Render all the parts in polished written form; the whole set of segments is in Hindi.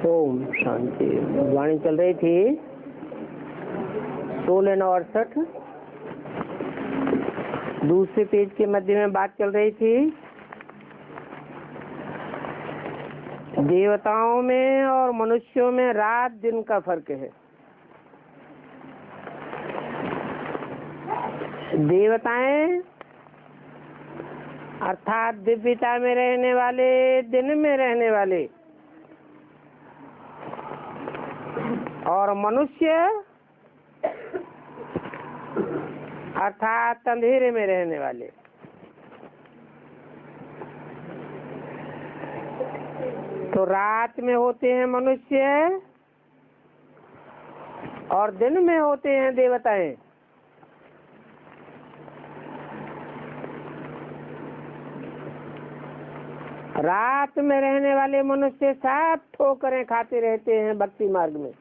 ओम शांति। वाणी चल रही थी 1668, दूसरे पेज के मध्य में बात चल रही थी देवताओं में और मनुष्यों में रात दिन का फर्क है। देवताएं अर्थात दिव्यता में रहने वाले, दिन में रहने वाले, और मनुष्य अर्थात अंधेरे में रहने वाले। तो रात में होते हैं मनुष्य और दिन में होते हैं देवताएं। रात में रहने वाले मनुष्य सब ठोकरें खाते रहते हैं, भक्ति मार्ग में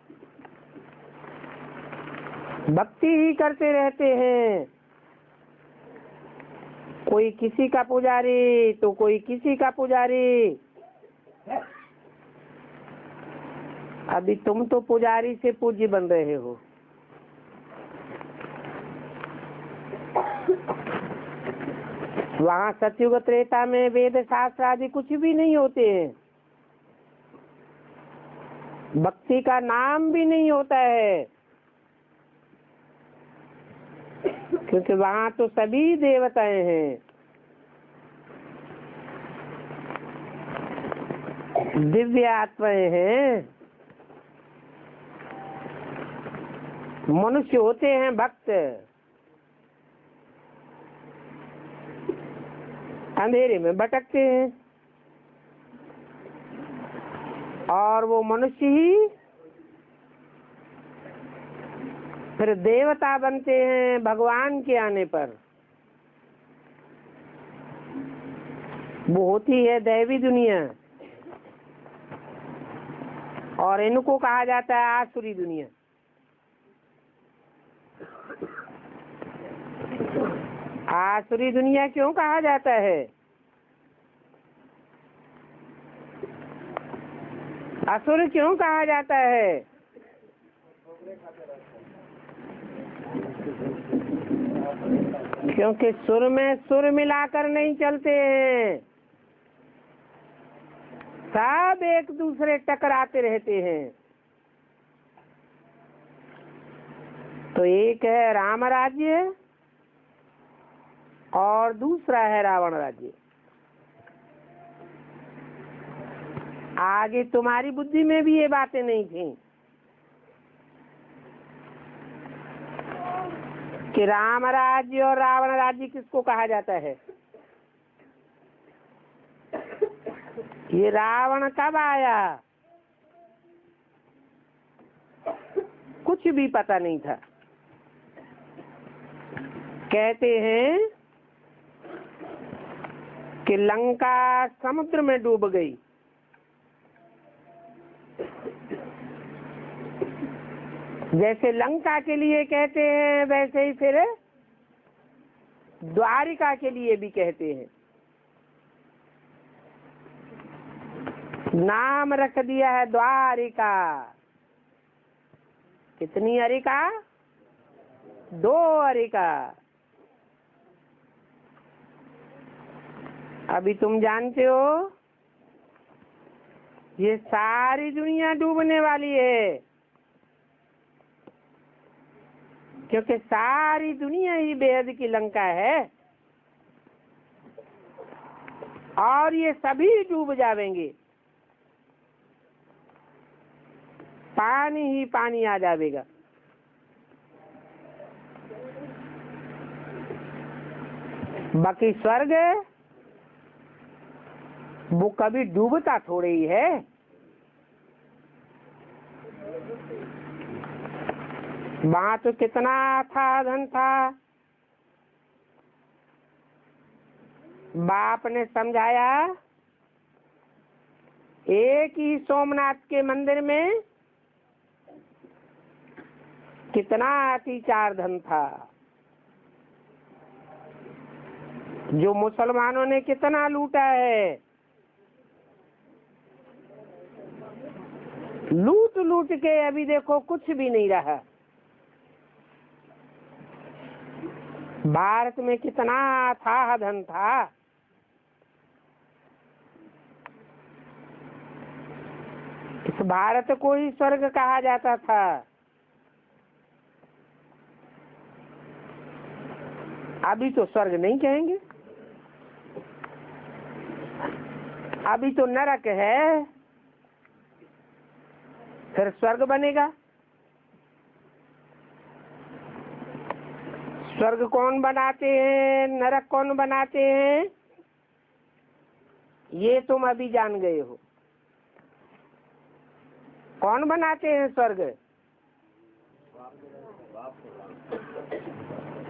भक्ति ही करते रहते हैं। कोई किसी का पुजारी तो कोई किसी का पुजारी। अभी तुम तो पुजारी से पूज्य बन रहे हो। वहाँ सतयुग त्रेता में वेद शास्त्र आदि कुछ भी नहीं होते हैं, भक्ति का नाम भी नहीं होता है, क्योंकि वहाँ तो सभी देवताएं हैं। दिव्य आत्माएं हैं। मनुष्य होते हैं भक्त, अंधेरे में भटकते हैं, और वो मनुष्य ही फिर देवता बनते हैं भगवान के आने पर। वो होती है दैवी दुनिया, और इनको कहा जाता है आसुरी दुनिया। आसुरी दुनिया क्यों कहा जाता है? असुर क्यों कहा जाता है? क्योंकि सुर में सुर मिलाकर नहीं चलते हैं, सब एक दूसरे टकराते रहते हैं। तो एक है राम राज्य और दूसरा है रावण राज्य। आगे तुम्हारी बुद्धि में भी ये बातें नहीं थी कि राम राज्य और रावण राज्य किसको कहा जाता है। ये रावण कब आया कुछ भी पता नहीं था। कहते हैं कि लंका समुद्र में डूब गई। जैसे लंका के लिए कहते हैं वैसे ही फिर द्वारिका के लिए भी कहते हैं। नाम रख दिया है द्वारिका। कितनी अरिका? 2 अरिका। अभी तुम जानते हो ये सारी दुनिया डूबने वाली है, क्योंकि सारी दुनिया ही बेहद की लंका है, और ये सभी डूब जाएंगे। पानी ही पानी आ जाएगा। बाकी स्वर्ग वो कभी डूबता थोड़े ही है। वहां तो कितना था धन था। बाप ने समझाया एक ही सोमनाथ के मंदिर में कितना अतिचार धन था, जो मुसलमानों ने कितना लूटा है। लूट लूट के अभी देखो कुछ भी नहीं रहा। भारत में कितना था धन था, इस भारत को ही स्वर्ग कहा जाता था। अभी तो स्वर्ग नहीं कहेंगे, अभी तो नरक है, फिर स्वर्ग बनेगा। स्वर्ग कौन बनाते हैं, नरक कौन बनाते हैं, ये तुम अभी जान गए हो। कौन बनाते हैं स्वर्ग?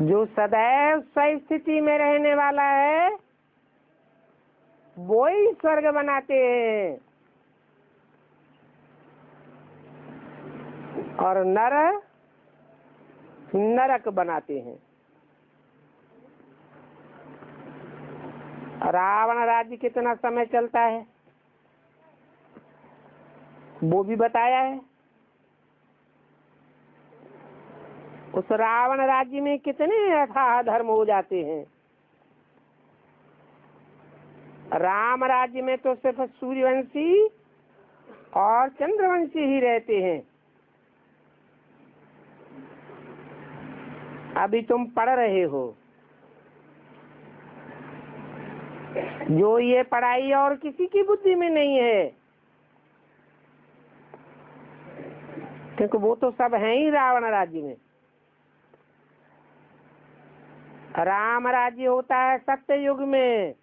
जो सदैव सही स्थिति में रहने वाला है वो ही स्वर्ग बनाते हैं, और नरक बनाते हैं। रावण राज्य कितना समय चलता है वो भी बताया है। उस रावण राज्य में कितने अथाह धर्म हो जाते हैं। राम राज्य में तो सिर्फ सूर्यवंशी और चंद्रवंशी ही रहते हैं। अभी तुम पढ़ रहे हो, जो ये पढ़ाई और किसी की बुद्धि में नहीं है, क्योंकि वो तो सब हैं ही रावण राज्य में। राम राज्य होता है सत्य युग में।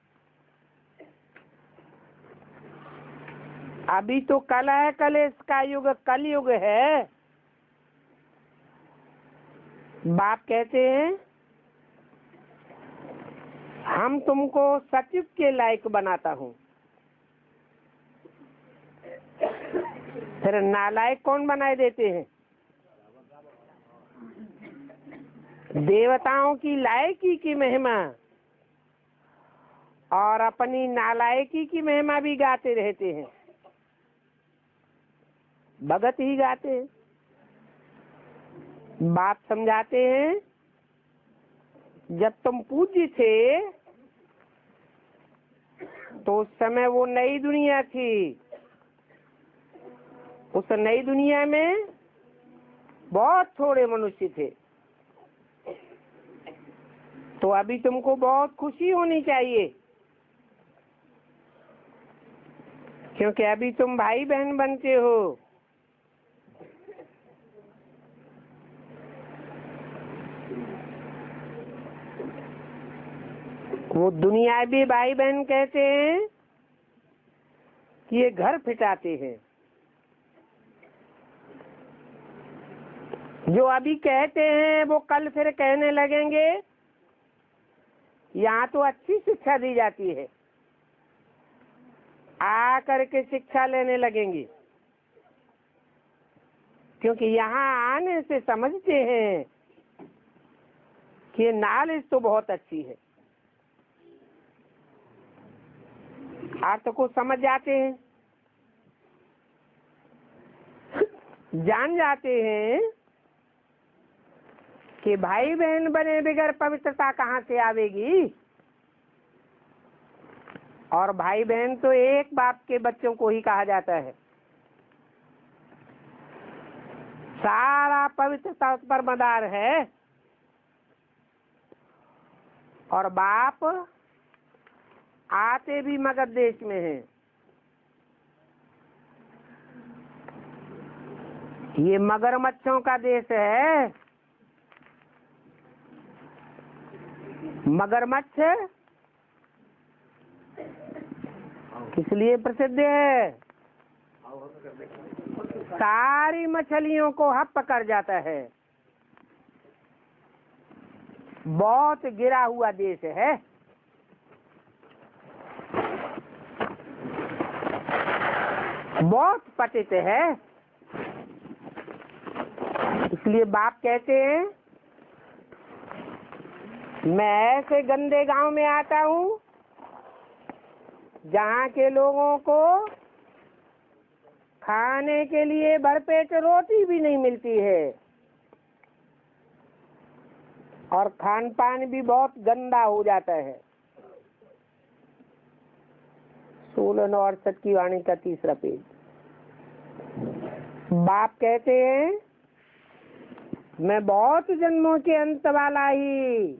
अभी तो कल है, कलेश का युग, कल युग है। बाप कहते हैं हम तुमको सचिव के लायक बनाता हूँ। फिर नालायक कौन बनाए देते हैं? देवताओं की लायकी की महिमा और अपनी नालायकी की महिमा भी गाते रहते हैं। भगत ही गाते हैं। बात समझाते हैं जब तुम पूज्य थे तो उस समय वो नई दुनिया थी। उस नई दुनिया में बहुत थोड़े मनुष्य थे। तो अभी तुमको बहुत खुशी होनी चाहिए, क्योंकि अभी तुम भाई बहन बनते हो। वो दुनियावी भाई बहन कहते हैं कि ये घर फिटाते हैं। जो अभी कहते हैं वो कल फिर कहने लगेंगे। यहाँ तो अच्छी शिक्षा दी जाती है, आ करके शिक्षा लेने लगेंगे, क्योंकि यहाँ आने से समझते हैं कि ये नॉलेज तो बहुत अच्छी है। अर्थ को समझ जाते हैं, जान जाते हैं कि भाई बहन बने बगैर पवित्रता कहाँ से आवेगी। और भाई बहन तो एक बाप के बच्चों को ही कहा जाता है। सारा पवित्रता उस पर मदार है। और बाप आते भी मगध देश में है। ये मगरमच्छों का देश है। मगरमच्छ किस लिए प्रसिद्ध है? सारी मछलियों को हप कर जाता है। बहुत गिरा हुआ देश है। बहुत पतित है। इसलिए बाप कहते हैं मैं ऐसे गंदे गांव में आता हूँ जहाँ के लोगों को खाने के लिए भरपेट रोटी भी नहीं मिलती है और खान पान भी बहुत गंदा हो जाता है। 16 की वाणी का 3रा पेज। बाप कहते हैं मैं बहुत जन्मों के अंत वाला ही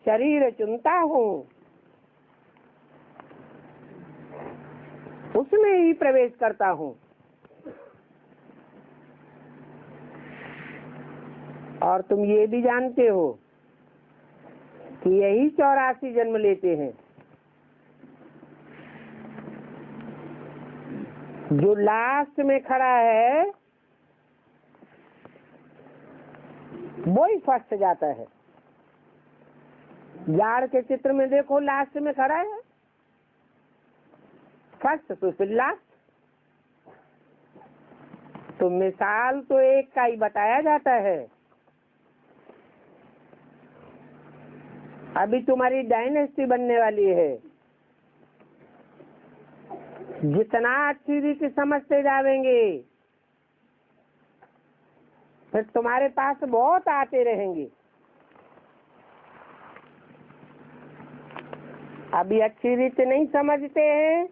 शरीर चुनता हूँ, उसमें ही प्रवेश करता हूँ और तुम ये भी जानते हो कि यही 84 जन्म लेते हैं। जो लास्ट में खड़ा है वो ही फर्स्ट जाता है। यार के चित्र में देखो, लास्ट में खड़ा है फर्स्ट, तो फिर लास्ट। तो मिसाल तो एक का ही बताया जाता है। अभी तुम्हारी डायनेस्टी बनने वाली है। जितना अच्छी रीति समझते जाएंगे फिर तुम्हारे पास बहुत आते रहेंगे। अभी अच्छी रीति नहीं समझते हैं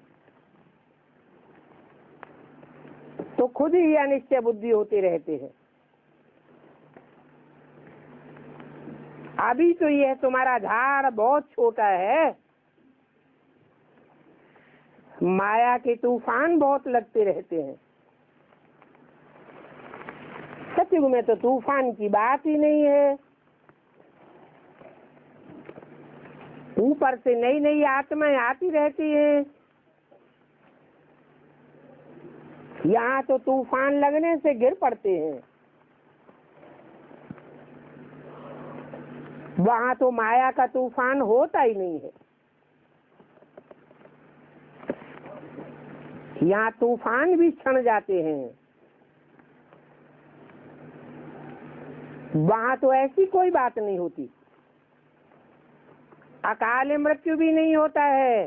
तो खुद ही अनिश्चय बुद्धि होते रहते हैं। अभी तो यह तुम्हारा झाड़ बहुत छोटा है, माया के तूफान बहुत लगते रहते हैं। सतयुग में तो तूफान की बात ही नहीं है। ऊपर से नई नई आत्माएं आती रहती हैं। यहाँ तो तूफान लगने से गिर पड़ते हैं। वहाँ तो माया का तूफान होता ही नहीं है। यहाँ तूफान भी क्षण जाते हैं। वहाँ तो ऐसी कोई बात नहीं होती। अकाल मृत्यु भी नहीं होता है।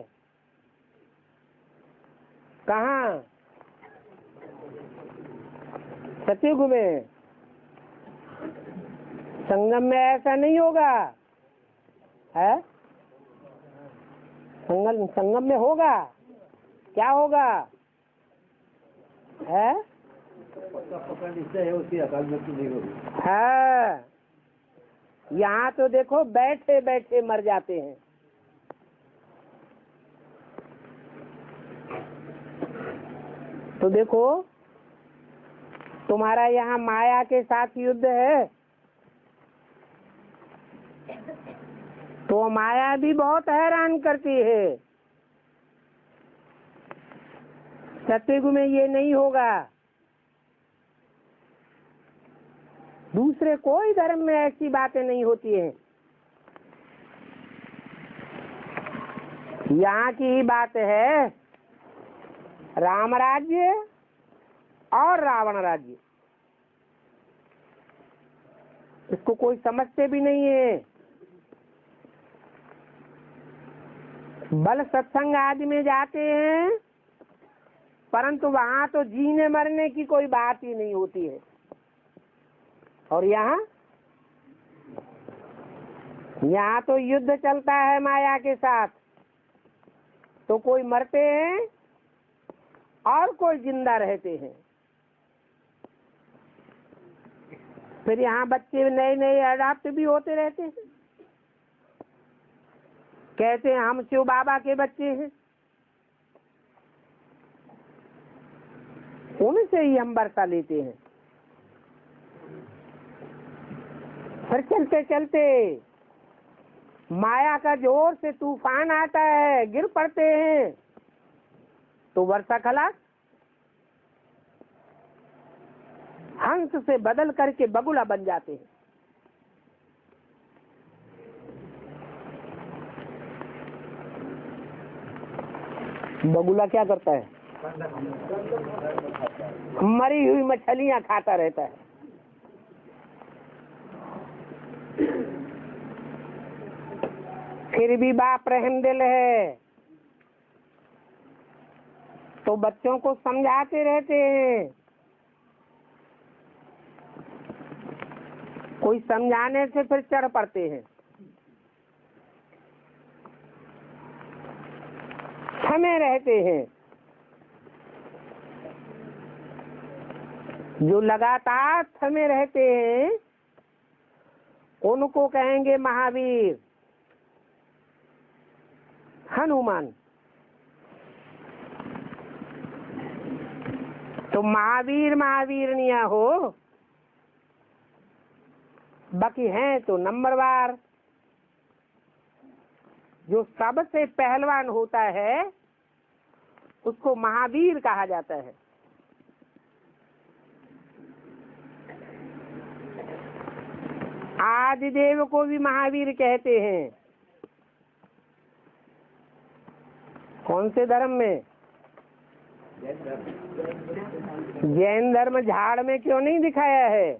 कहाँ? सतयुग में। संगम में ऐसा नहीं होगा है? संगम में होगा? क्या होगा है? हाँ, यहाँ तो देखो बैठे बैठे मर जाते हैं। तो देखो तुम्हारा यहाँ माया के साथ युद्ध है तो माया भी बहुत हैरान करती है। सतयुग में ये नहीं होगा। दूसरे कोई धर्म में ऐसी बातें नहीं होती हैं। यहाँ की ही बात है, राम राज्य और रावण राज्य। इसको कोई समझते भी नहीं है। बल सत्संग आदि में जाते हैं परंतु वहाँ तो जीने मरने की कोई बात ही नहीं होती है। और यहाँ तो युद्ध चलता है माया के साथ। तो कोई मरते हैं और कोई जिंदा रहते हैं। फिर यहाँ बच्चे नए नए अडाप्ट भी होते रहते हैं। कहते हैं हम शिव बाबा के बच्चे हैं, उनसे ही हम वर्षा लेते हैं। फिर चलते चलते माया का जोर से तूफान आता है, गिर पड़ते हैं तो वर्षा खलास। हंस से बदल करके बगुला बन जाते हैं। बगुला क्या करता है? मरी हुई मछलियां खाता रहता है। फिर भी बाप रहमदिल है। तो बच्चों को समझाते रहते हैं। कोई समझाने से फिर चढ़ पड़ते हैं। थमे रहते हैं। जो लगातार थमे रहते हैं उनको कहेंगे महावीर, हनुमान। तो महावीर महावीरनिया हो, बाकी हैं तो नंबरवार। जो सबसे पहलवान होता है उसको महावीर कहा जाता है। आदिदेव को भी महावीर कहते हैं। कौन से धर्म में? जैन धर्म झाड़ में क्यों नहीं दिखाया है?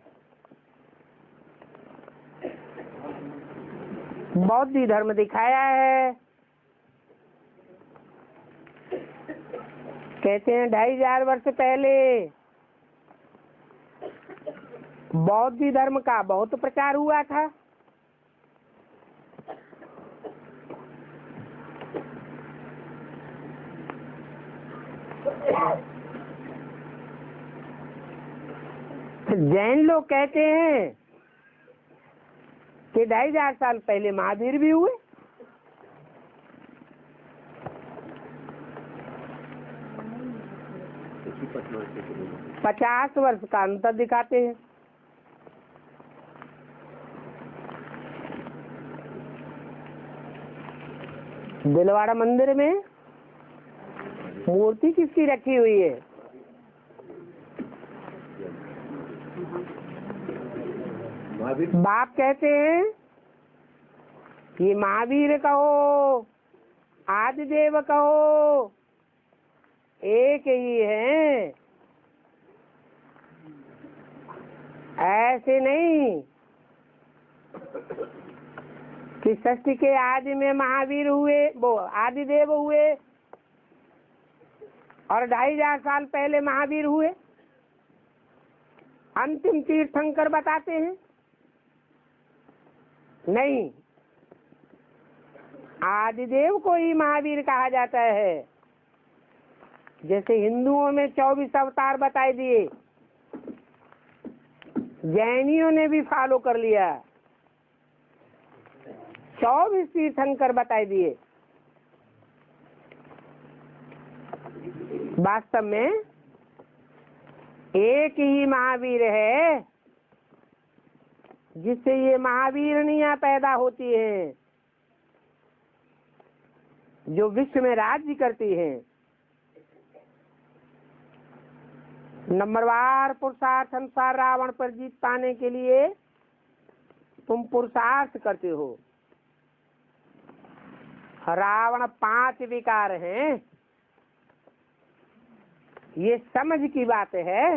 बौद्ध धर्म दिखाया है। कहते हैं 2500 वर्ष पहले बौद्ध धर्म का बहुत प्रचार हुआ था। जैन लोग कहते हैं कि 2500 साल पहले महावीर भी हुए। पचास वर्ष का अंतर दिखाते हैं। दिलवाड़ा मंदिर में मूर्ति किसकी रखी हुई है? बाप कहते हैं कि महावीर कहो, आदिदेव कहो, एक ही है। ऐसे नहीं कि षष्ठी के आदि में महावीर हुए, वो आदिदेव हुए और 2500 साल पहले महावीर हुए। अंतिम तीर्थंकर बताते हैं नहीं, आदिदेव को ही महावीर कहा जाता है। जैसे हिंदुओं में 24 अवतार बताए दिए, जैनियों ने भी फॉलो कर लिया, 24 तीर्थंकर बताए दिए। वास्तव में एक ही महावीर है जिससे ये महावीरनियां पैदा होती हैं, जो विश्व में राज्य करती हैं। नंबरवार पुरुषार्थ अनुसार रावण पर जीत पाने के लिए तुम पुरुषार्थ करते हो। रावण 5 विकार हैं, ये समझ की बात है।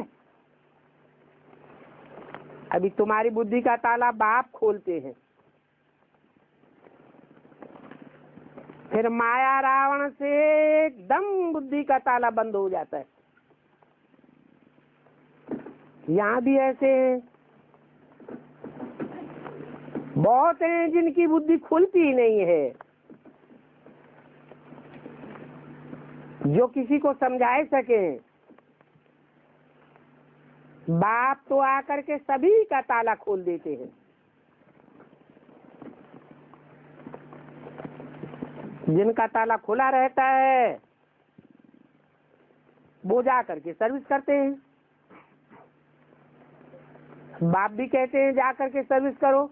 अभी तुम्हारी बुद्धि का ताला बाप खोलते हैं, फिर माया रावण से एकदम बुद्धि का ताला बंद हो जाता है। यहाँ भी ऐसे हैं, बहुत हैं जिनकी बुद्धि खुलती ही नहीं है। जो किसी को समझाए सके, बाप तो आकर के सभी का ताला खोल देते हैं। जिनका ताला खुला रहता है वो जा करके सर्विस करते हैं। बाप भी कहते हैं जा करके सर्विस करो।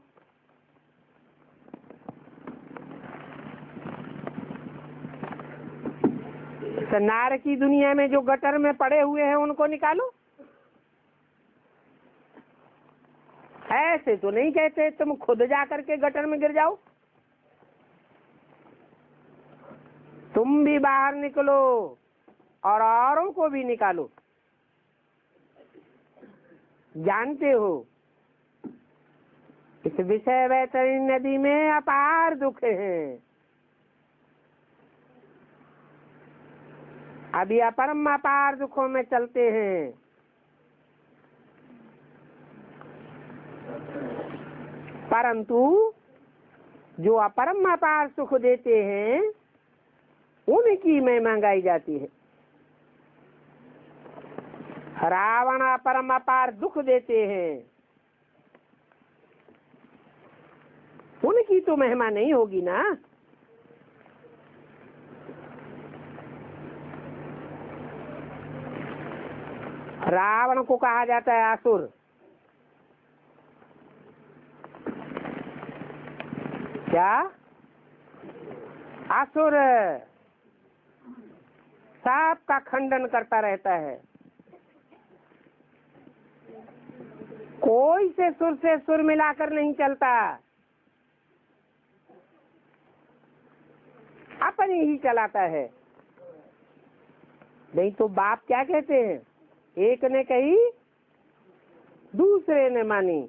सन्नार की दुनिया में जो गटर में पड़े हुए हैं उनको निकालो। ऐसे तो नहीं कहते तुम खुद जा करके गटर में गिर जाओ। तुम भी बाहर निकलो और औरों को भी निकालो। जानते हो इस विषय वैतरणी नदी में अपार दुख हैं, अभी अपरम अपार दुखों में चलते हैं। परंतु जो अपरम अपार सुख देते हैं उनकी महिमा गाई जाती है। रावण अपरम अपार दुख देते हैं, उनकी तो महिमा नहीं होगी ना। रावण को कहा जाता है असुर। क्या? असुर सांप का खंडन करता रहता है। कोई से सुर मिलाकर नहीं चलता, अपनी ही चलाता है। नहीं तो बाप क्या कहते हैं, एक ने कही दूसरे ने मानी।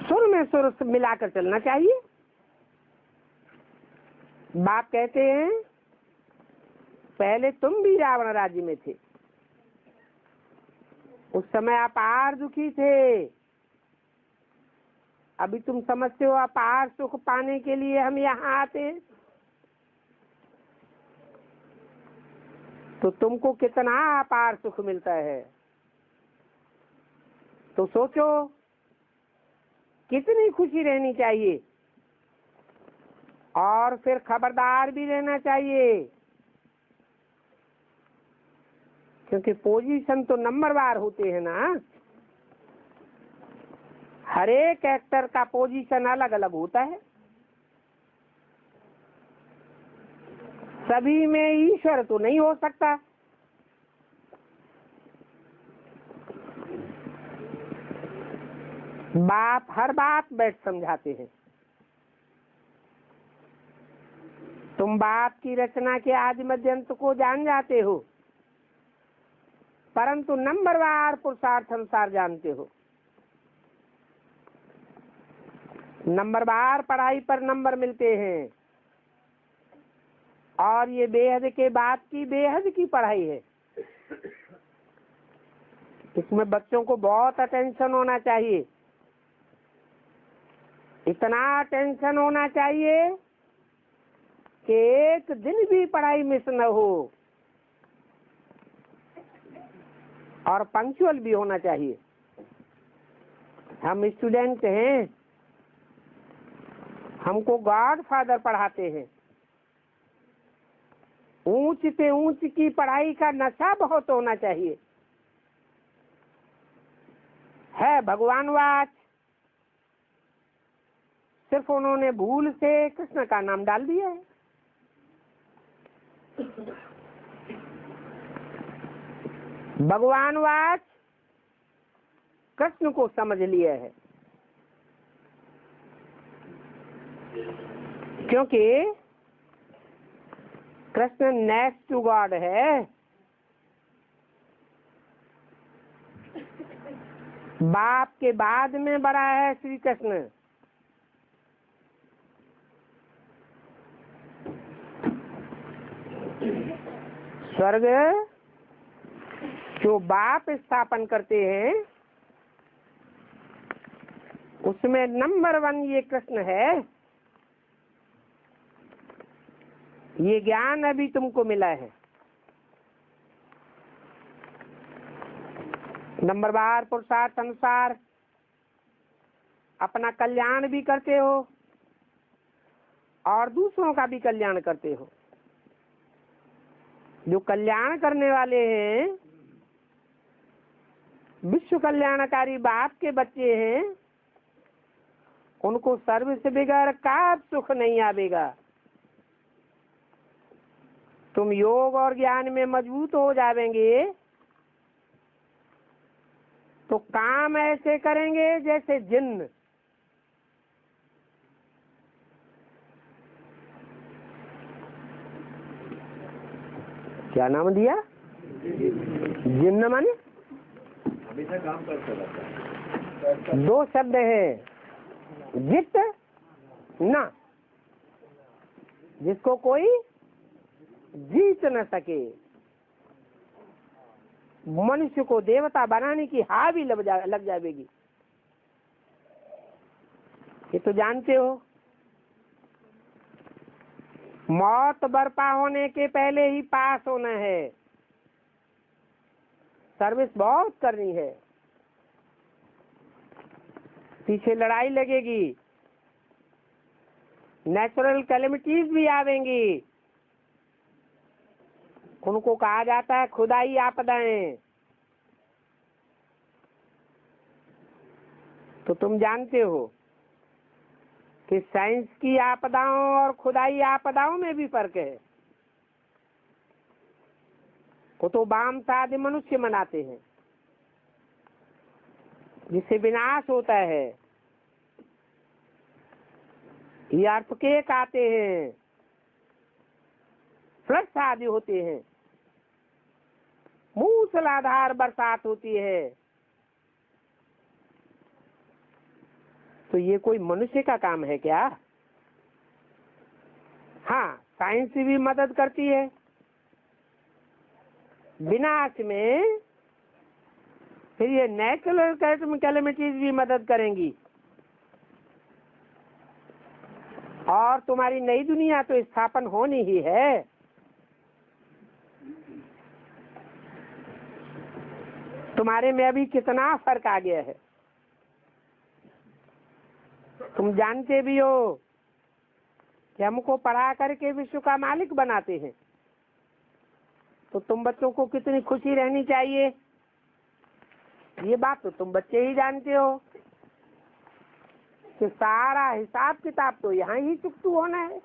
सुर में सुर मिलाकर चलना चाहिए। बाप कहते हैं पहले तुम भी रावण राज्य में थे, उस समय आप अपार दुखी थे। अभी तुम समझते हो अपार सुख पाने के लिए हम यहाँ आते हैं, तो तुमको कितना अपार सुख मिलता है। तो सोचो कितनी खुशी रहनी चाहिए, और फिर खबरदार भी रहना चाहिए, क्योंकि पोजीशन तो नंबरवार होते हैं ना। हर एक एक्टर का पोजीशन अलग अलग होता है। सभी में ईश्वर तो नहीं हो सकता। बाप हर बात बैठ समझाते हैं। तुम बाप की रचना के आदि मध्य अंत को जान जाते हो, परंतु नंबरवार पुरुषार्थ अनुसार जानते हो। नंबरवार पढ़ाई पर नंबर मिलते हैं, और ये बेहद के बाप की बेहद की पढ़ाई है। इसमें बच्चों को बहुत अटेंशन होना चाहिए। इतना अटेंशन होना चाहिए कि एक दिन भी पढ़ाई मिस न हो, और पंक्चुअल भी होना चाहिए। हम स्टूडेंट हैं, हमको गॉड फादर पढ़ाते हैं। ऊंच से ऊंच की पढ़ाई का नशा बहुत होना चाहिए। है भगवानवाच, सिर्फ उन्होंने भूल से कृष्ण का नाम डाल दिया है। भगवानवाच कृष्ण को समझ लिया है, क्योंकि कृष्ण नेक्स्ट टू गॉड है। बाप के बाद में बड़ा है श्री कृष्ण। स्वर्ग जो बाप स्थापन करते हैं उसमें नंबर 1 ये कृष्ण है। ये ज्ञान अभी तुमको मिला है। नंबरवार पुरुषार्थ अनुसार अपना कल्याण भी करते हो और दूसरों का भी कल्याण करते हो। जो कल्याण करने वाले हैं, विश्व कल्याणकारी बाप के बच्चे हैं, उनको सर्व से बगैर का सुख नहीं आवेगा। तुम योग और ज्ञान में मजबूत हो जाएंगे तो काम ऐसे करेंगे जैसे जिन्न। क्या नाम दिया? जिन्न माने हमेशा काम करता रहता है। 2 शब्द है, जित ना। जिसको कोई जीत न सके, मनुष्य को देवता बनाने की हावी लग जाएगी। ये तो जानते हो, मौत बर्पा होने के पहले ही पास होना है, सर्विस बहुत करनी है, पीछे लड़ाई लगेगी, नेचुरल कैलेमिटीज भी आवेंगी, उनको कहा जाता है खुदाई आपदाएं। तो तुम जानते हो कि साइंस की आपदाओं और खुदाई आपदाओं में भी फर्क है। वो तो बाम साध मनुष्य मनाते हैं जिससे विनाश होता है, ये अर्थक्वेक आते हैं, फ्लड्स आदि होते हैं, मूसलाधार बरसात होती है। तो ये कोई मनुष्य का काम है क्या? हाँ, साइंस भी मदद करती है विनाश में, फिर ये नेचुरल कैलेमिटीज भी मदद करेंगी। और तुम्हारी नई दुनिया तो स्थापन होनी ही है। तुम्हारे में अभी कितना फर्क आ गया है, तुम जानते भी हो कि हमको पढ़ा करके विश्व का मालिक बनाते हैं, तो तुम बच्चों को कितनी खुशी रहनी चाहिए, ये बात तो तुम बच्चे ही जानते हो कि सारा हिसाब किताब तो यहाँ ही चुकतू होना है।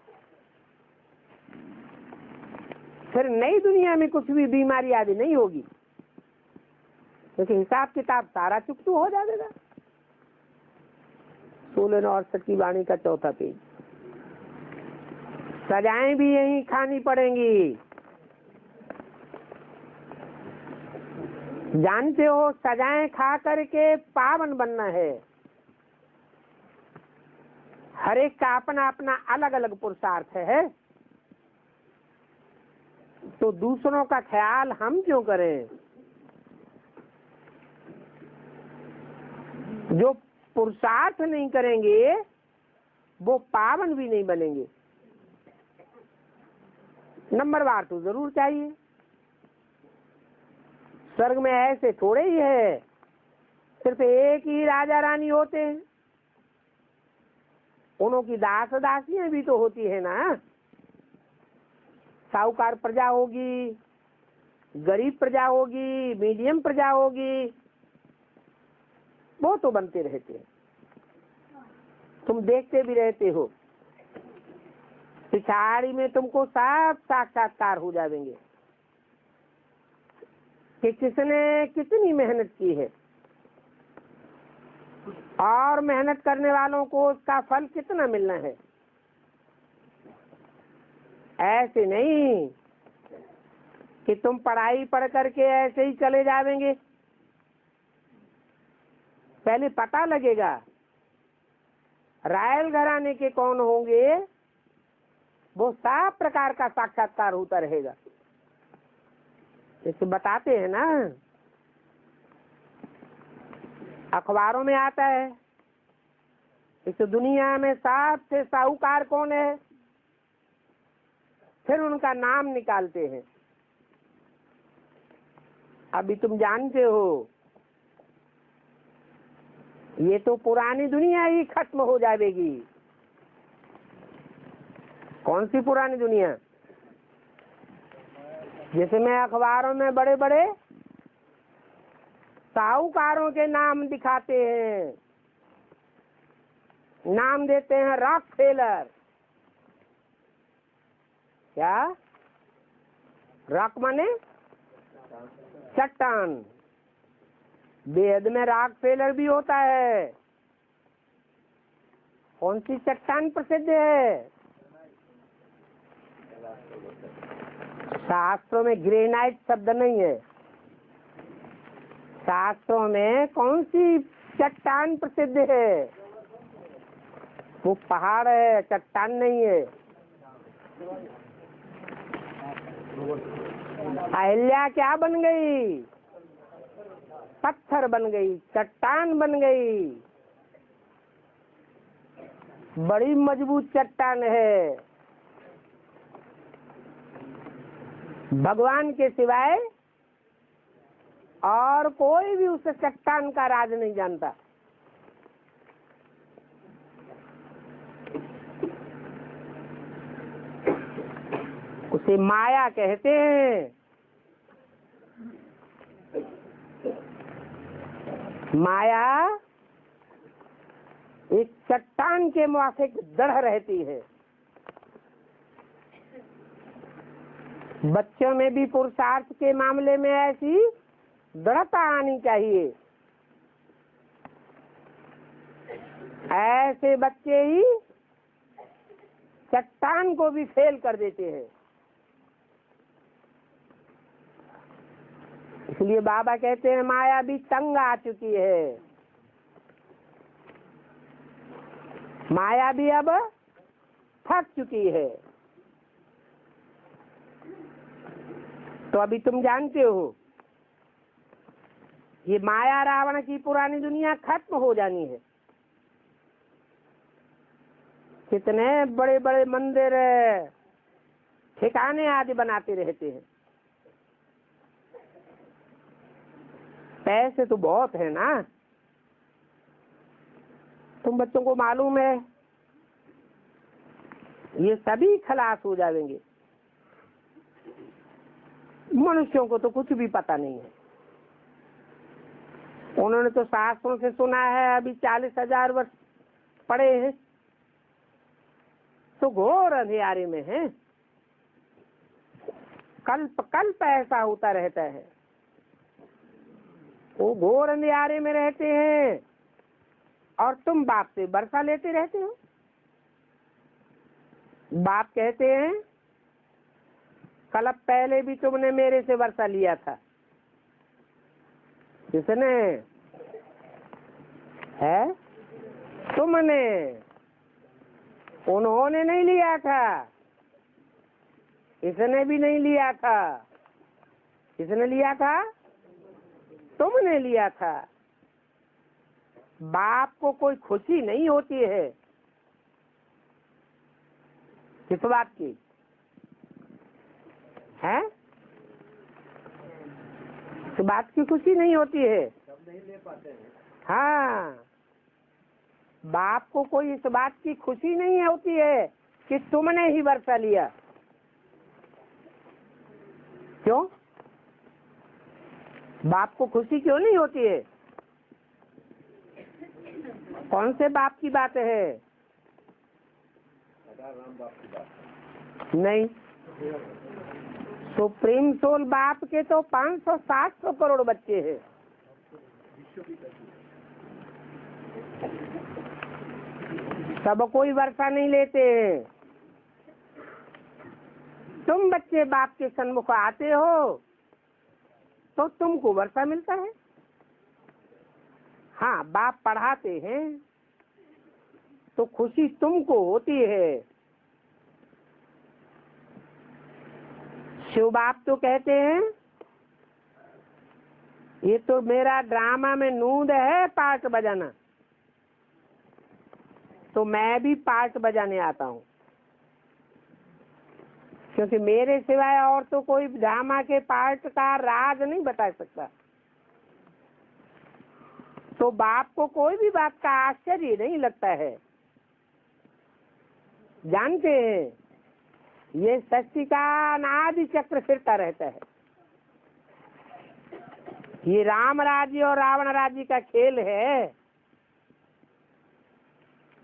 फिर नई दुनिया में कुछ भी बीमारी आदि नहीं होगी, क्योंकि हिसाब किताब सारा चुकतू हो जाएगा। 16 और 68 की वाणी का 4था पेज। सजाएं भी यही खानी पड़ेंगी। जानते हो, सजाएं खा करके पावन बनना है। हर एक का अपना अपना अलग अलग पुरुषार्थ है, तो दूसरों का ख्याल हम क्यों करें? जो पुरुषार्थ नहीं करेंगे वो पावन भी नहीं बनेंगे। नंबरवार तो जरूर चाहिए। स्वर्ग में ऐसे थोड़े ही है सिर्फ एक ही राजा रानी होते हैं, उनों की दास दासियां भी तो होती है ना। साहूकार प्रजा होगी, गरीब प्रजा होगी, मीडियम प्रजा होगी, वो तो बनते रहते हैं, तुम देखते भी रहते हो। पिछाड़ी में तुमको सब साक्षात्कार हो जाएंगे कि किसने कितनी मेहनत की है और मेहनत करने वालों को उसका फल कितना मिलना है। ऐसे नहीं कि तुम पढ़ाई पढ़ करके ऐसे ही चले जाएंगे, पहले पता लगेगा रायल घराने के कौन होंगे, वो सब प्रकार का साक्षात्कार होता रहेगा। इसे बताते हैं ना, अखबारों में आता है। इस दुनिया में सबसे साहूकार कौन है, फिर उनका नाम निकालते हैं। अभी तुम जानते हो ये तो पुरानी दुनिया ही खत्म हो जाएगी। कौन सी पुरानी दुनिया? जिसमें अखबारों में बड़े बड़े साहूकारों के नाम दिखाते हैं, नाम देते हैं रॉकफेलर। क्या रॉक माने? चट्टान। बेहद में रॉकफेलर भी होता है। कौन सी चट्टान प्रसिद्ध है? शास्त्रों में ग्रेनाइट शब्द नहीं है। शास्त्रों में कौन सी चट्टान प्रसिद्ध है? वो पहाड़ है, चट्टान नहीं है। अहिल्या क्या बन गई? पत्थर बन गई, चट्टान बन गई, बड़ी मजबूत चट्टान है। भगवान के सिवाय और कोई भी उस चट्टान का राज नहीं जानता। उसे माया कहते हैं। माया एक चट्टान के मुआफिक दृढ़ रहती है। बच्चों में भी पुरुषार्थ के मामले में ऐसी दृढ़ता आनी चाहिए। ऐसे बच्चे ही चट्टान को भी फेल कर देते हैं। इसलिए बाबा कहते हैं माया भी तंग आ चुकी है। माया भी अब थक चुकी है। तो अभी तुम जानते हो ये माया रावण की पुरानी दुनिया खत्म हो जानी है। कितने बड़े बड़े मंदिर ठिकाने आदि बनाते रहते हैं। पैसे तो बहुत है ना। तुम बच्चों को मालूम है ये सभी खलास हो जाएंगे। मनुष्यों को तो कुछ भी पता नहीं है। उन्होंने तो शास्त्रों से सुना है अभी 40,000 वर्ष पड़े हैं तो घोर अंधियारे में है। कल्प कल्प ऐसा होता रहता है। वो घोर अंधियारे में रहते हैं और तुम बाप से वर्षा लेते रहते हो। बाप कहते हैं कल पहले भी तुमने मेरे से वर्षा लिया था। किसने? है तुमने। उन्होंने नहीं लिया था, इसने भी नहीं लिया था। किसने लिया था? तुमने लिया था। बाप को कोई खुशी नहीं होती है। किस बात की है? इस बात की खुशी नहीं होती है। सब नहीं ले पाते हैं। हाँ, बाप को कोई इस बात की खुशी नहीं होती है कि तुमने ही वर्षा लिया। क्यों? बाप को खुशी क्यों नहीं होती है? कौन से बाप की बात है? राम बाप की बात नहीं, सुप्रीम सोल बाप के तो 500-700 करोड़ बच्चे हैं। सब कोई वर्षा नहीं लेते हैं। तुम बच्चे बाप के सन्मुख आते हो तो तुमको वर्षा मिलता है। हाँ, बाप पढ़ाते हैं तो खुशी तुमको होती है। शिव बाप तो कहते हैं ये तो मेरा ड्रामा में नूंद है पार्ट बजाना, तो मैं भी पार्ट बजाने आता हूँ, क्योंकि मेरे सिवाय और तो कोई ड्रामा के पार्ट का राज नहीं बता सकता। तो बाप को कोई भी बात का आश्चर्य नहीं लगता है। जानते हैं ये सृष्टि का अनादि चक्र फिरता रहता है। ये राम राज्य और रावण राज्य का खेल है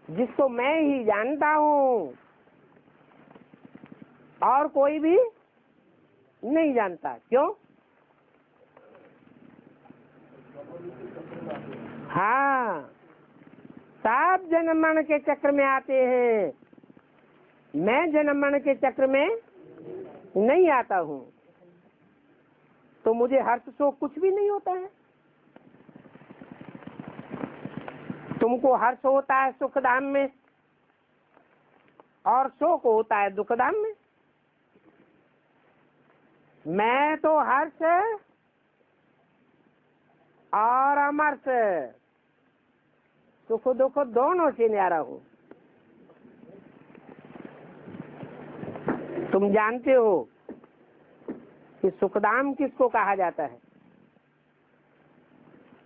जिसको मैं ही जानता हूँ और कोई भी नहीं जानता। क्यों? हाँ, सब जन्म मरण के चक्र में आते हैं। मैं जन्म मरण के चक्र में नहीं आता हूँ, तो मुझे हर्ष शोक कुछ भी नहीं होता है। तुमको हर्ष होता है सुख धाम में और शोक होता है दुख धाम में। मैं तो हर्ष और अमर्ष, सुख दुख दोनों से न्यारा हूँ। तुम जानते हो कि सुखदाम किसको कहा जाता है?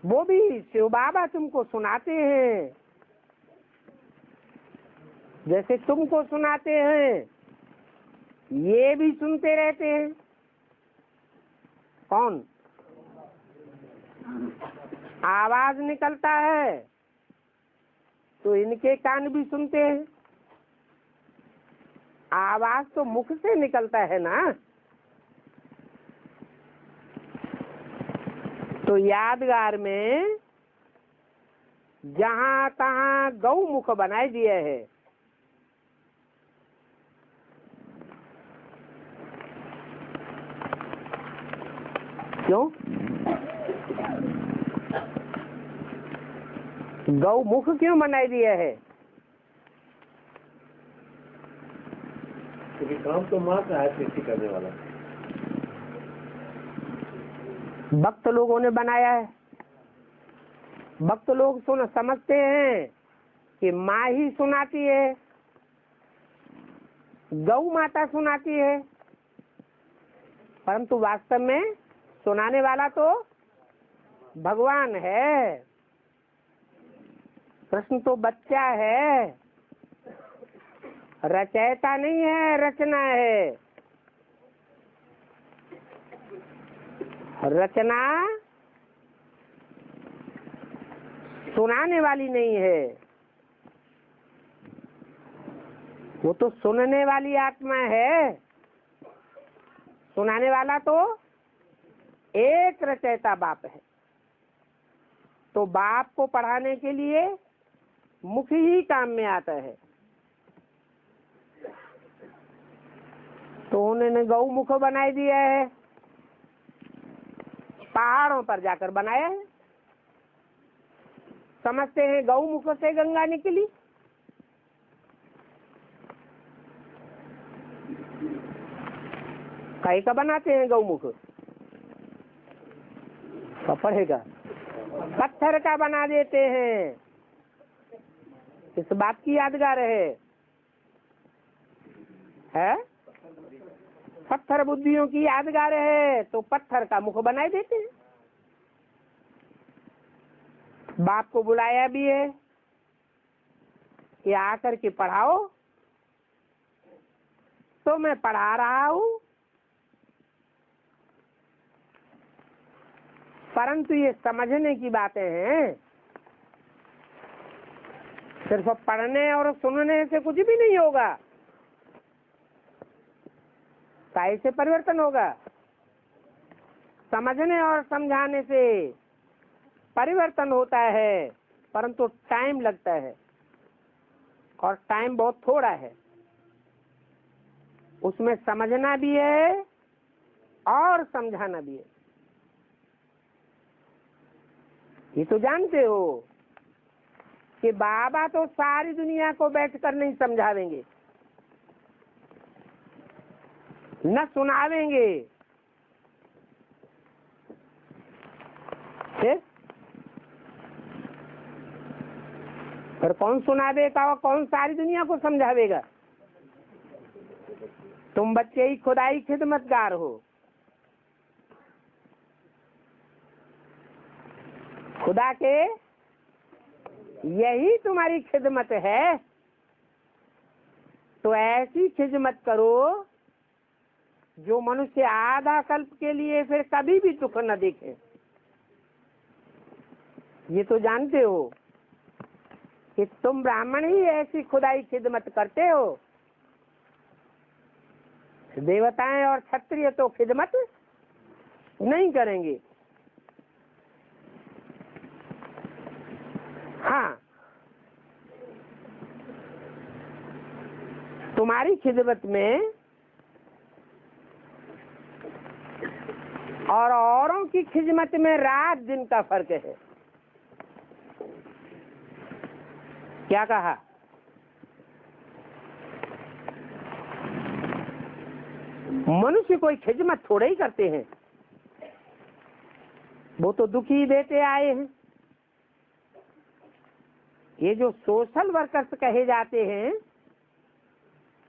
वो भी शिव बाबा तुमको सुनाते हैं, जैसे तुमको सुनाते हैं ये भी सुनते रहते हैं। कौन? आवाज निकलता है तो इनके कान भी सुनते हैं। आवाज तो मुख से निकलता है ना। तो यादगार में जहाँ तहाँ गौ मुख बनाए दिए है। क्यों? गौ मुख क्यों बनाए दिए है? क्योंकि काम तो माँ का है सृष्टि करने वाला। भक्त लोगों ने बनाया है। भक्त लोग समझते हैं कि माँ ही सुनाती है, गौ माता सुनाती है, परंतु वास्तव में सुनाने वाला तो भगवान है। कृष्ण तो बच्चा है, रचयिता नहीं है, रचना है। रचना सुनाने वाली नहीं है, वो तो सुनने वाली आत्मा है। सुनाने वाला तो एक रचयिता बाप है। तो बाप को पढ़ाने के लिए मुख ही काम में आता है। तो उन्होंने गौ मुख बनाई दिया है, पहाड़ों पर जाकर बनाया है। समझते हैं गौ मुख से गंगा निकली। कहीं का बनाते हैं गौ मुख? पड़ेगा पत्थर का बना देते हैं। इस बात की यादगार है? पत्थर बुद्धियों की यादगार है तो पत्थर का मुख बनाए देते हैं। बाप को बुलाया भी है कि आकर के पढ़ाओ, तो मैं पढ़ा रहा हूँ। परंतु ये समझने की बातें हैं। सिर्फ पढ़ने और सुनने से कुछ भी नहीं होगा। कैसे परिवर्तन होगा? समझने और समझाने से परिवर्तन होता है, परंतु टाइम लगता है और टाइम बहुत थोड़ा है। उसमें समझना भी है और समझाना भी है। ये तो जानते हो कि बाबा तो सारी दुनिया को बैठकर नहीं समझावेंगे, न सुनावेंगे। फिर कौन सुनावेगा और कौन सारी दुनिया को समझावेगा? तुम बच्चे ही खुदाई खिदमतगार हो। खुदा के यही तुम्हारी खिदमत है। तो ऐसी खिदमत करो जो मनुष्य आधा कल्प के लिए फिर कभी भी दुख न देखे। ये तो जानते हो कि तुम ब्राह्मण ही ऐसी खुदाई खिदमत करते हो। देवताएं और क्षत्रिय तो खिदमत नहीं करेंगे। हाँ, तुम्हारी खिदमत में और औरों की खिदमत में रात दिन का फर्क है। क्या कहा? मनुष्य कोई खिदमत थोड़े ही करते हैं, वो तो दुखी देते आए हैं। ये जो सोशल वर्कर्स कहे जाते हैं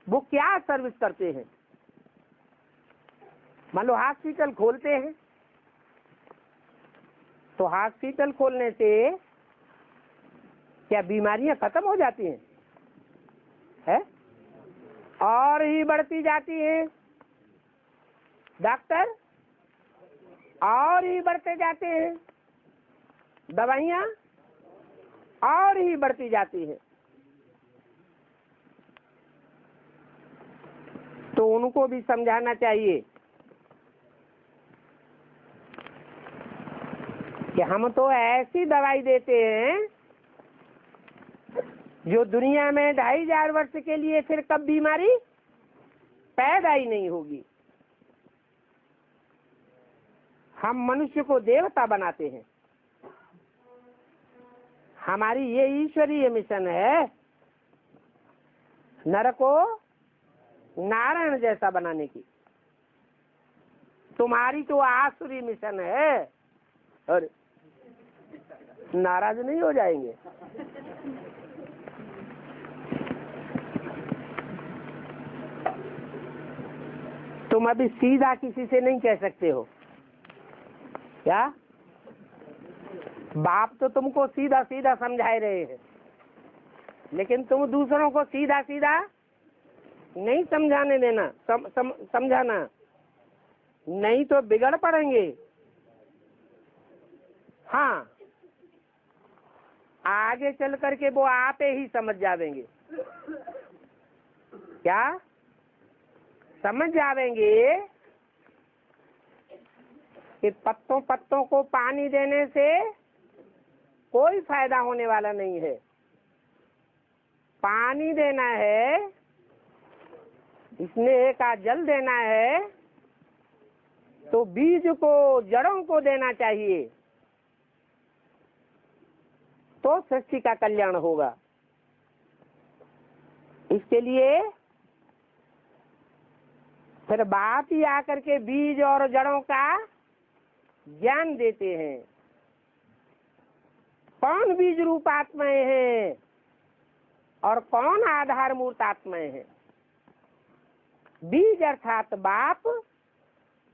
वो क्या सर्विस करते हैं? मान लो हॉस्पिटल खोलते हैं, तो हॉस्पिटल खोलने से क्या बीमारियां खत्म हो जाती हैं? है और ही बढ़ती जाती हैं। डॉक्टर और ही बढ़ते जाते हैं, दवाइयां और ही बढ़ती जाती है। तो उनको भी समझाना चाहिए कि हम तो ऐसी दवाई देते हैं जो दुनिया में 2500 वर्ष के लिए फिर कब बीमारी पैदा ही नहीं होगी। हम मनुष्य को देवता बनाते हैं। हमारी ये ईश्वरीय मिशन है नर को नारायण जैसा बनाने की। तुम्हारी तो आसुरी मिशन है। और नाराज नहीं हो जाएंगे? तुम अभी सीधा किसी से नहीं कह सकते हो क्या? बाप तो तुमको सीधा सीधा समझाए रहे हैं, लेकिन तुम दूसरों को सीधा सीधा नहीं समझाने देना, समझाना, नहीं तो बिगड़ पड़ेंगे। हाँ, आगे चल करके वो आपे ही समझ जावेंगे। क्या समझ जावेंगे कि पत्तों पत्तों को पानी देने से कोई फायदा होने वाला नहीं है। पानी देना है, स्नेह का जल देना है, तो बीज को जड़ों को देना चाहिए, तो सृष्टि का कल्याण होगा। इसके लिए फिर बाप ही आकर के बीज और जड़ों का ज्ञान देते हैं। कौन बीज रूप आत्माएं हैं और कौन आधार मूर्त आत्माएं हैं? बीज अर्थात बाप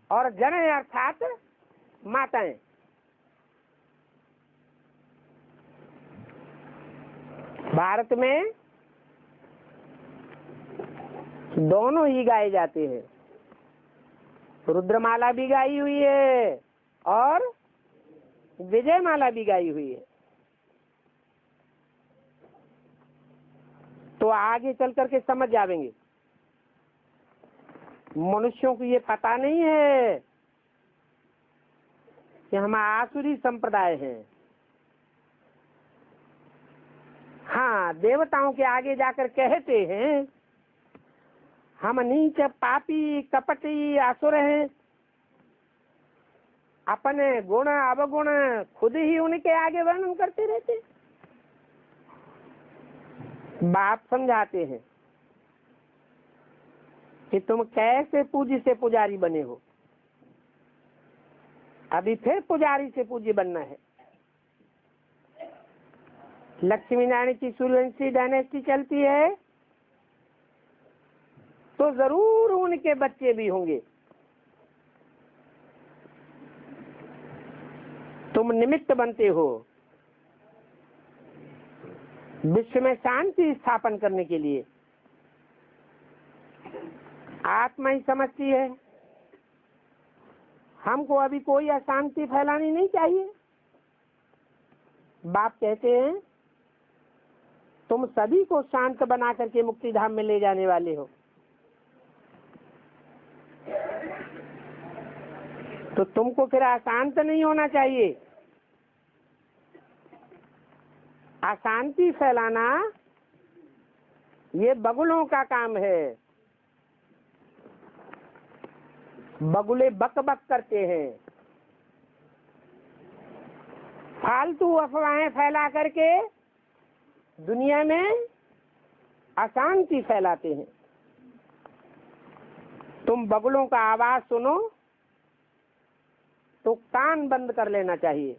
और जड़ अर्थात माताएं। भारत में दोनों ही गाए जाते हैं। रुद्रमाला भी गाई हुई है और विजय माला भी गाई हुई है। तो आगे चल करके समझ जाएंगे। मनुष्यों को ये पता नहीं है कि हम आसुरी संप्रदाय हैं। हाँ, देवताओं के आगे जाकर कहते हैं हम नीच पापी कपटी असुर हैं। अपने गुण अवगुण खुद ही उनके आगे वर्णन करते रहते। बाप समझाते हैं कि तुम कैसे पूज्य से पुजारी बने हो। अभी फिर पुजारी से पूज्य बनना है। लक्ष्मी नारायण की सूर्यवंशी डायनेस्टी चलती है तो जरूर उनके बच्चे भी होंगे। तुम निमित्त बनते हो विश्व में शांति स्थापन करने के लिए। आत्मा ही समझती है हमको अभी कोई अशांति फैलानी नहीं चाहिए। बाप कहते हैं तुम सभी को शांत बना करके मुक्ति धाम में ले जाने वाले हो। तो तुमको फिर अशांत नहीं होना चाहिए। अशांति फैलाना ये बगुलों का काम है। बगुले बक बक करते हैं, फालतू अफवाहें फैला करके दुनिया में अशांति फैलाते हैं। तुम बगुलों का आवाज सुनो तो कान बंद कर लेना चाहिए।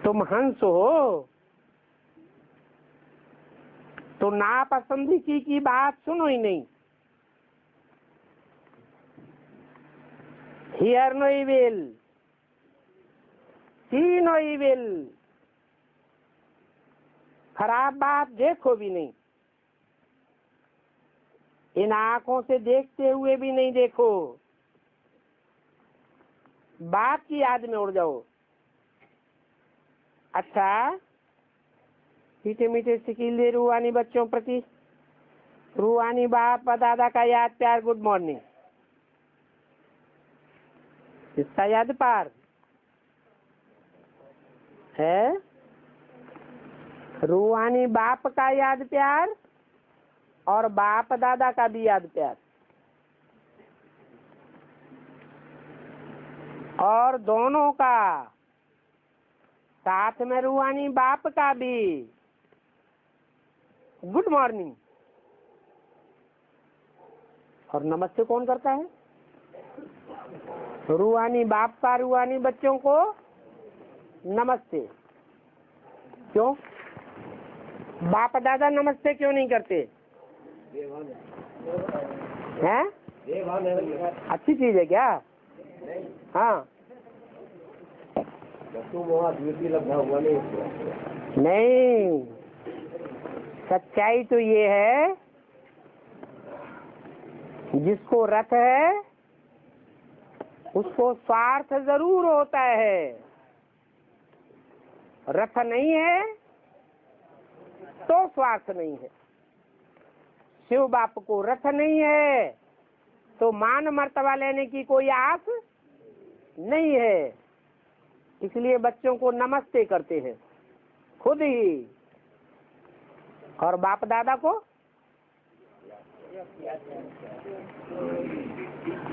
तुम हंस हो तो नापसंदी की बात सुनो ही नहीं। Hear no evil, see no evil, खराब बात देखो भी नहीं, इन आंखों से देखते हुए भी नहीं देखो, बाप की याद में उड़ जाओ। अच्छा, मीठे मीठे सिकीले रूहानी बच्चों प्रति रूहानी बाप दादा का याद प्यार गुड मॉर्निंग, इसका याद पार है। रूहानी बाप का याद प्यार और बाप दादा का भी याद प्यार, और दोनों का साथ में रूहानी बाप का भी गुड मॉर्निंग। और नमस्ते कौन करता है? रूहानी बाप का रूहानी बच्चों को नमस्ते। क्यों? बाप दादा नमस्ते क्यों नहीं करते हैं? अच्छी चीज है क्या? हाँ, नहीं, सच्चाई तो ये है, जिसको रथ है उसको स्वार्थ जरूर होता है, रथ नहीं है तो स्वार्थ नहीं है। शिव बाप को रथ नहीं है तो मान मर्तबा लेने की कोई आस नहीं है, इसलिए बच्चों को नमस्ते करते हैं खुद ही, और बाप दादा को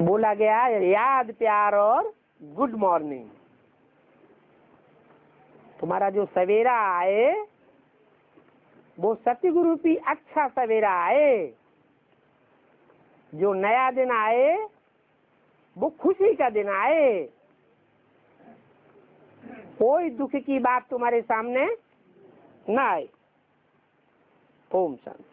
बोला गया याद प्यार और गुड मॉर्निंग। तुम्हारा जो सवेरा आए वो सतगुरु की अच्छा सवेरा आए, जो नया दिन आए वो खुशी का दिन आए, कोई दुख की बात तुम्हारे सामने ना आए। ओम शांति।